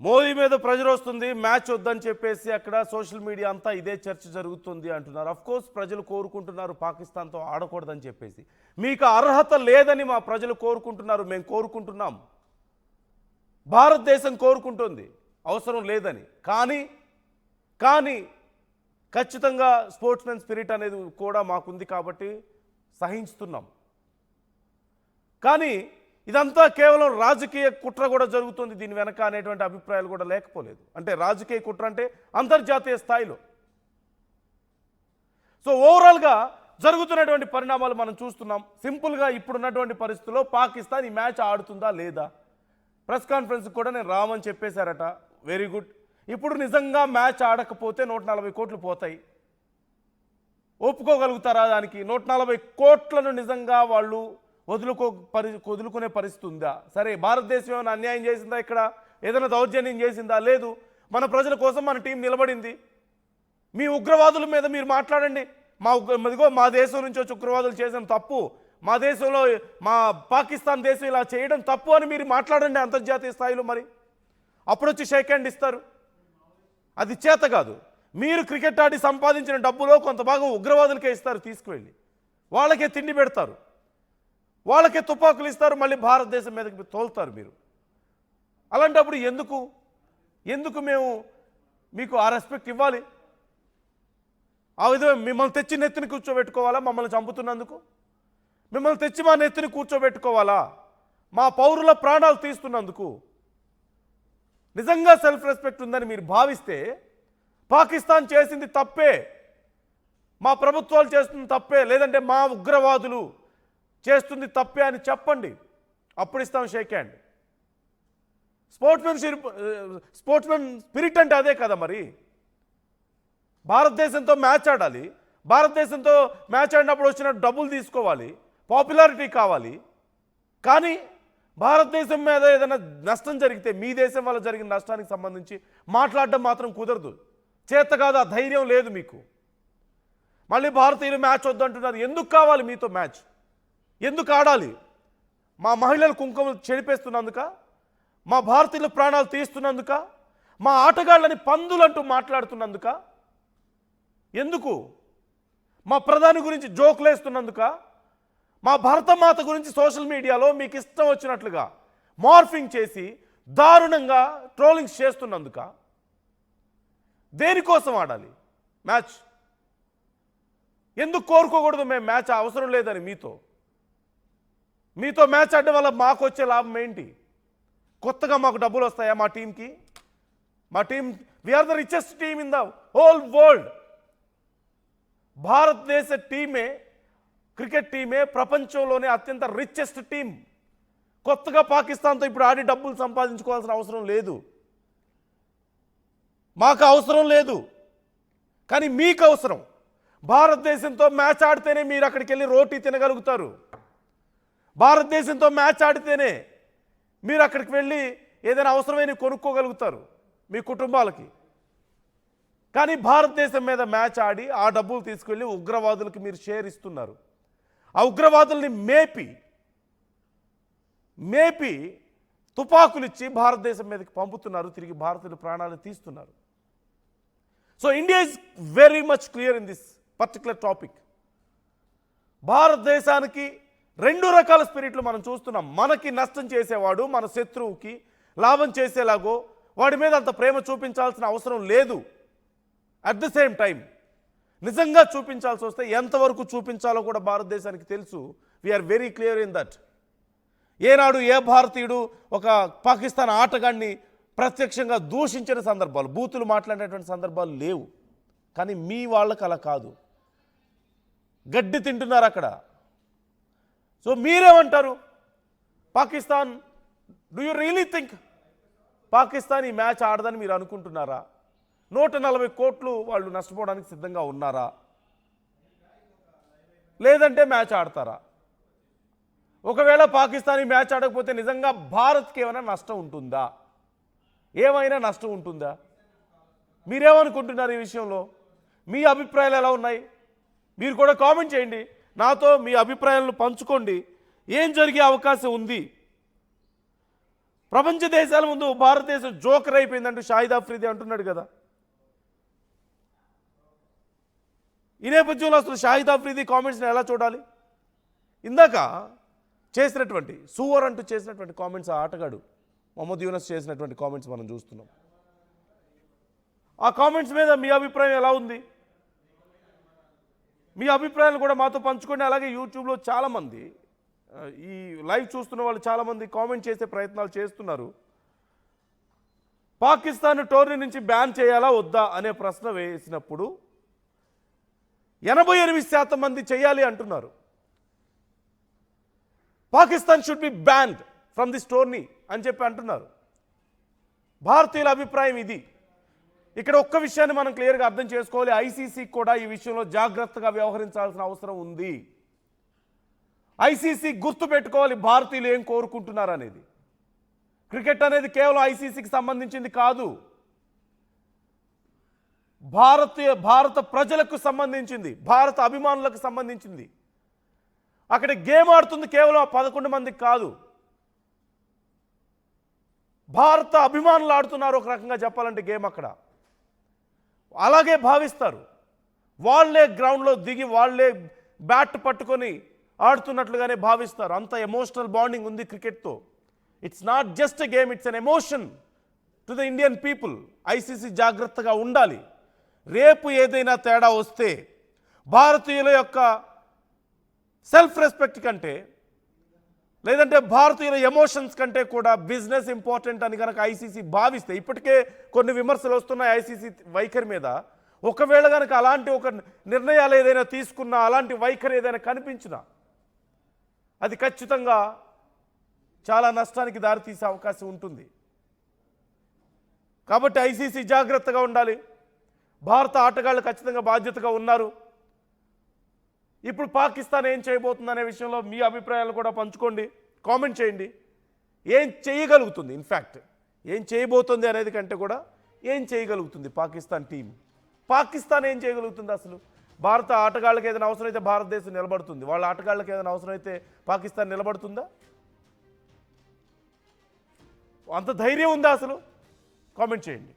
మోదీ మీద ప్రెజర్ వస్తుంది, మ్యాచ్ వద్దని చెప్పేసి అక్కడ సోషల్ మీడియా అంతా ఇదే చర్చ జరుగుతుంది అంటున్నారు. అఫ్ కోర్స్ ప్రజలు కోరుకుంటున్నారు పాకిస్తాన్తో ఆడకూడదని చెప్పేసి. మీకు అర్హత లేదని మా ప్రజలు కోరుకుంటున్నారు, మేము కోరుకుంటున్నాం, భారతదేశం కోరుకుంటుంది అవసరం లేదని. కానీ ఖచ్చితంగా స్పోర్ట్స్మెన్ స్పిరిట్ అనేది కూడా మాకుంది కాబట్టి సహించుతున్నాం. కానీ ఇదంతా కేవలం రాజకీయ కుట్ర కూడా జరుగుతుంది దీని వెనక అనేటువంటి అభిప్రాయాలు కూడా లేకపోలేదు. అంటే రాజకీయ కుట్ర అంటే అంతర్జాతీయ స్థాయిలో. సో ఓవరాల్గా జరుగుతున్నటువంటి పరిణామాలు మనం చూస్తున్నాం. సింపుల్గా ఇప్పుడున్నటువంటి పరిస్థితుల్లో పాకిస్తాన్ ఈ మ్యాచ్ ఆడుతుందా లేదా, ప్రెస్ కాన్ఫరెన్స్ కూడా నేను రామని చెప్పేశారట. Very good. ఇప్పుడు నిజంగా మ్యాచ్ ఆడకపోతే 140 కోట్లు పోతాయి. ఒప్పుకోగలుగుతారా దానికి? 140 కోట్లను నిజంగా వాళ్ళు వదులుకునే పరిస్థితి ఉందా? సరే, భారతదేశం ఏమైనా అన్యాయం చేసిందా, ఇక్కడ ఏదైనా దౌర్జన్యం చేసిందా? లేదు. మన ప్రజల కోసం మన టీం నిలబడింది. మీ ఉగ్రవాదుల మీద మీరు మాట్లాడండి. మా దేశం నుంచి వచ్చి ఉగ్రవాదులు చేసిన తప్పు, మా దేశంలో మా పాకిస్తాన్ దేశం ఇలా చేయడం తప్పు అని మీరు మాట్లాడండి అంతర్జాతీయ స్థాయిలో. మరి అప్పుడు వచ్చి షేక్ హ్యాండ్ ఇస్తారు. అది చేత కాదు. మీరు క్రికెట్ ఆడి సంపాదించిన డబ్బులో కొంత భాగం ఉగ్రవాదులకే ఇస్తారు, తీసుకువెళ్ళి వాళ్ళకే తిండి పెడతారు, వాళ్ళకే తుపాకులు ఇస్తారు, మళ్ళీ భారతదేశం మీదకి తోలుతారు మీరు. అలాంటప్పుడు ఎందుకు మేము మీకు ఆ రెస్పెక్ట్ ఇవ్వాలి? ఆ విధంగా మిమ్మల్ని తెచ్చి నెత్తిని కూర్చోబెట్టుకోవాలా? మమ్మల్ని చంపుతున్నందుకు మిమ్మల్ని తెచ్చి మా నెత్తిని కూర్చోబెట్టుకోవాలా? మా పౌరుల ప్రాణాలు తీస్తున్నందుకు? నిజంగా సెల్ఫ్ రెస్పెక్ట్ ఉందని మీరు భావిస్తే పాకిస్తాన్ చేసింది తప్పే, మా ప్రభుత్వాలు చేస్తుంది తప్పే, లేదంటే మా ఉగ్రవాదులు చేస్తుంది తప్పే అని చెప్పండి. అప్పుడు ఇస్తాం షేక్ హ్యాండ్. స్పోర్ట్స్మెన్ స్పిరిట్ అంటే అదే కదా. మరి భారతదేశంతో మ్యాచ్ ఆడాలి, భారతదేశంతో మ్యాచ్ ఆడినప్పుడు వచ్చిన డబ్బులు తీసుకోవాలి, పాపులారిటీ కావాలి. కానీ భారతదేశం మీద ఏదైనా నష్టం జరిగితే, మీ దేశం వల్ల జరిగిన నష్టానికి సంబంధించి మాట్లాడడం మాత్రం కుదరదు, చేత కాదు, ఆ ధైర్యం లేదు మీకు. మళ్ళీ భారతీయులు మ్యాచ్ వద్దంటున్నారు. ఎందుకు కావాలి మీతో మ్యాచ్? ఎందుకు ఆడాలి? మా మహిళలు కుంకుమలు చెడిపేస్తున్నందుక? మా భారతీయుల ప్రాణాలు తీస్తున్నందుక? మా ఆటగాళ్ళని పందులంటూ మాట్లాడుతున్నందుక? ఎందుకు? మా ప్రధాని గురించి జోకులేస్తున్నందుక? మా భరతమాత గురించి సోషల్ మీడియాలో మీకు ఇష్టం వచ్చినట్లుగా మార్ఫింగ్ చేసి దారుణంగా ట్రోలింగ్స్ చేస్తున్నందుక? దేనికోసం ఆడాలి మ్యాచ్? ఎందుకు కోరుకోకూడదు మేము మ్యాచ్ అవసరం లేదని? మీతో మ్యాచ్ ఆడడం వల్ల మాకు వచ్చే లాభం ఏంటి? కొత్తగా మాకు డబ్బులు వస్తాయా మా టీంకి? మా team, we're the richest team in the whole world. భారతదేశ టీమే, క్రికెట్ టీమే ప్రపంచంలోనే అత్యంత రిచెస్ట్ టీం. కొత్తగా పాకిస్తాన్తో ఇప్పుడు ఆడి డబ్బులు సంపాదించుకోవాల్సిన అవసరం లేదు, మాకు అవసరం లేదు. కానీ మీకు అవసరం. భారతదేశంతో మ్యాచ్ ఆడితేనే మీరు అక్కడికి వెళ్ళి రోటీ తినగలుగుతారు. భారతదేశంతో మ్యాచ్ ఆడితేనే మీరు అక్కడికి వెళ్ళి ఏదైనా అవసరమైన కొనుక్కోగలుగుతారు మీ కుటుంబాలకి. కానీ భారతదేశం మీద మ్యాచ్ ఆడి ఆ డబ్బులు తీసుకెళ్ళి ఉగ్రవాదులకు మీరు షేర్ ఇస్తున్నారు. ఆ ఉగ్రవాదుల్ని మేపి తుపాకులు ఇచ్చి భారతదేశం మీదకి పంపుతున్నారు, తిరిగి భారతీయుల ప్రాణాలు తీస్తున్నారు. So India is very much clear in this particular topic. భారతదేశానికి 2 రకాల స్పిరిట్లు మనం చూస్తున్నాం. మనకి నష్టం చేసేవాడు మన శత్రువుకి లాభం చేసేలాగో వాడి మీద అంత ప్రేమ చూపించాల్సిన అవసరం లేదు. అట్ ద సేమ్ టైం నిజంగా చూపించాల్సి వస్తే ఎంతవరకు చూపించాలో కూడా భారతదేశానికి తెలుసు. We're very clear in that. ఏనాడు ఏ భారతీయుడు ఒక పాకిస్తాన్ ఆటగాడిని ప్రత్యక్షంగా దూషించిన సందర్భాలు, బూతులు మాట్లాడేటువంటి సందర్భాలు లేవు. కానీ మీ వాళ్ళకి అలా కాదు, గడ్డి తింటున్నారు అక్కడ. సో మీరేమంటారు? Pakistan, do you really think Pakistan ఈ మ్యాచ్ ఆడదని మీరు అనుకుంటున్నారా? 140 కోట్లు వాళ్ళు నష్టపోవడానికి సిద్ధంగా ఉన్నారా? లేదంటే మ్యాచ్ ఆడతారా? ఒకవేళ పాకిస్తాన్ ఈ మ్యాచ్ ఆడకపోతే నిజంగా భారత్కి ఏమైనా నష్టం ఉంటుందా? ఏమైనా నష్టం ఉంటుందా? మీరేమనుకుంటున్నారు ఈ విషయంలో? మీ అభిప్రాయాలు ఎలా ఉన్నాయి? మీరు కూడా కామెంట్ చేయండి, నాతో మీ అభిప్రాయాలను పంచుకోండి. ఏం జరిగే అవకాశం ఉంది? ప్రపంచ దేశాల ముందు భారతదేశం జోకర్ అయిపోయిందంటూ షాహిద్ అఫ్రిది అంటున్నాడు కదా. ఈ నేపథ్యంలో అసలు షాహిద్ అఫ్రిది కామెంట్స్ని ఎలా చూడాలి? ఇందాక చేసినటువంటి సూవర్ అంటూ చేసినటువంటి కామెంట్స్, ఆ ఆటగాడు మొహమ్మద్ యూనస్ చేసినటువంటి కామెంట్స్ మనం చూస్తున్నాం. ఆ కామెంట్స్ మీద మీ అభిప్రాయం ఎలా ఉంది? మీ అభిప్రాయాలు కూడా మాతో పంచుకోండి. అలాగే యూట్యూబ్లో చాలామంది ఈ లైవ్ చూస్తున్న వాళ్ళు చాలామంది కామెంట్ చేసే ప్రయత్నాలు చేస్తున్నారు. పాకిస్తాన్ టోర్నీ నుంచి బ్యాన్ చేయాలా వద్దా అనే ప్రశ్న వేసినప్పుడు 88% మంది చేయాలి అంటున్నారు. Pakistan should be banned from this tourney అని చెప్పి అంటున్నారు. భారతీయుల అభిప్రాయం ఇది. ఇక్కడ ఒక్క విషయాన్ని మనం క్లియర్గా అర్థం చేసుకోవాలి. ఐసీసీ కూడా ఈ విషయంలో జాగ్రత్తగా వ్యవహరించాల్సిన అవసరం ఉంది. ఐసీసీ గుర్తు పెట్టుకోవాలి భారతీయులు ఏం కోరుకుంటున్నారు అనేది. క్రికెట్ అనేది కేవలం ఐసీసీకి సంబంధించింది కాదు, భారత ప్రజలకు సంబంధించింది, భారత అభిమానులకు సంబంధించింది. అక్కడ గేమ్ ఆడుతుంది కేవలం 11 మందికి కాదు, భారత అభిమానులు ఆడుతున్నారు ఒక రకంగా చెప్పాలంటే గేమ్. అక్కడ అలాగే భావిస్తారు. వాళ్ళే గ్రౌండ్లో దిగి వాళ్ళే బ్యాట్ పట్టుకొని ఆడుతున్నట్లుగానే భావిస్తారు. అంత ఎమోషనల్ బాండింగ్ ఉంది క్రికెట్తో. It's not just a game, it's an emotion to the Indian people. ICC జాగ్రత్తగా ఉండాలి. రేపు ఏదైనా తేడా వస్తే భారతీయుల యొక్క సెల్ఫ్ రెస్పెక్ట్ కంటే, లేదంటే భారతీయుల ఎమోషన్స్ కంటే కూడా బిజినెస్ ఇంపార్టెంట్ అని కనుక ఐసీసీ భావిస్తే, ఇప్పటికే కొన్ని విమర్శలు వస్తున్నాయి ఐసీసీ వైఖరి మీద. ఒకవేళ కనుక అలాంటి ఒక నిర్ణయాలు ఏదైనా తీసుకున్నా, అలాంటి వైఖరి ఏదైనా కనిపించినా, అది ఖచ్చితంగా చాలా నష్టానికి దారితీసే అవకాశం ఉంటుంది. కాబట్టి ఐసీసీ జాగ్రత్తగా ఉండాలి. భారత ఆటగాళ్ళు ఖచ్చితంగా బాధ్యతగా ఉన్నారు. ఇప్పుడు పాకిస్తాన్ ఏం చేయబోతుంది అనే విషయంలో మీ అభిప్రాయాలు కూడా పంచుకోండి, కామెంట్ చేయండి. ఏం చేయగలుగుతుంది, ఇన్ఫ్యాక్ట్ ఏం చేయబోతుంది అనేది కంటే కూడా ఏం చేయగలుగుతుంది పాకిస్తాన్ టీం? పాకిస్తాన్ ఏం చేయగలుగుతుంది అసలు? భారత ఆటగాళ్ళకి ఏదైనా అవసరమైతే భారతదేశం నిలబడుతుంది, వాళ్ళ ఆటగాళ్ళకి ఏదైనా అవసరమైతే పాకిస్తాన్ నిలబడుతుందా? అంత ధైర్యం ఉందా అసలు? కామెంట్ చేయండి.